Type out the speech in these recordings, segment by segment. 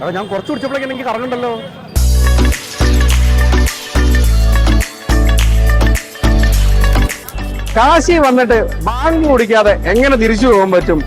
അപ്പൊ ഞാൻ കുറച്ച് കുടിച്ചപ്പോഴേക്കും എനിക്ക് കറങ്ങുണ്ടല്ലോ. കാശി വന്നിട്ട് ബാങ്ക് കുടിക്കാതെ എങ്ങനെ തിരിച്ചു പോകാൻ പറ്റും?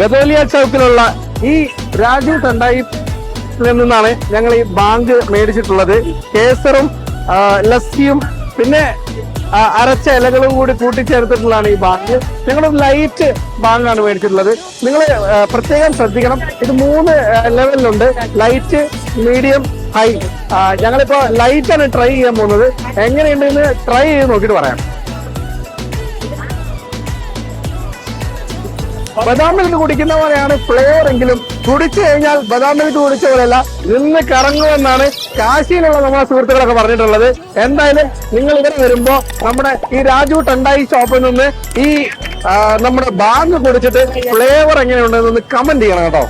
ഗദോലിയ ചൗക്കിലുള്ള ഈ രാജു ടണ്ടായിൽ നിന്നാണ് ഞങ്ങൾ ഈ ബാങ്ക് മേടിച്ചിട്ടുള്ളത്. കേസറും ലസ്സിയും പിന്നെ അരച്ച ഇലകളും കൂടി കൂട്ടിച്ചേർത്തിട്ടുള്ളതാണ് ഈ ബാങ്ക്. ഞങ്ങളൊരു ലൈറ്റ് ബാങ്കാണ് മേടിച്ചിട്ടുള്ളത്. നിങ്ങൾ പ്രത്യേകം ശ്രദ്ധിക്കണം, ഇത് 3 ലെവലിലുണ്ട്: ലൈറ്റ്, മീഡിയം, ഹൈ. ഞങ്ങളിപ്പോ ലൈറ്റാണ് ട്രൈ ചെയ്യാൻ പോകുന്നത്. എങ്ങനെയുണ്ടെന്ന് ട്രൈ ചെയ്ത് നോക്കിയിട്ട് പറയാം. ബദാം മിൽക്ക് കുടിക്കുന്ന പോലെയാണ് ഫ്ലേവർ എങ്കിലും കുടിച്ചു കഴിഞ്ഞാൽ ബദാം മിൽക്ക് കുടിച്ച പോലെയല്ല, നിന്ന് കറങ്ങുമെന്നാണ് കാശിയിലുള്ള നമ്മളെ സുഹൃത്തുക്കളൊക്കെ പറഞ്ഞിട്ടുള്ളത്. എന്തായാലും നിങ്ങൾ ഇവിടെ വരുമ്പോ നമ്മുടെ ഈ രാജു ടണ്ടായി ഷോപ്പിൽ നിന്ന് ഈ നമ്മുടെ ബാങ്ക് കുടിച്ചിട്ട് ഫ്ലേവർ എങ്ങനെയുണ്ടെന്ന് കമന്റ് ചെയ്യണം കേട്ടോ.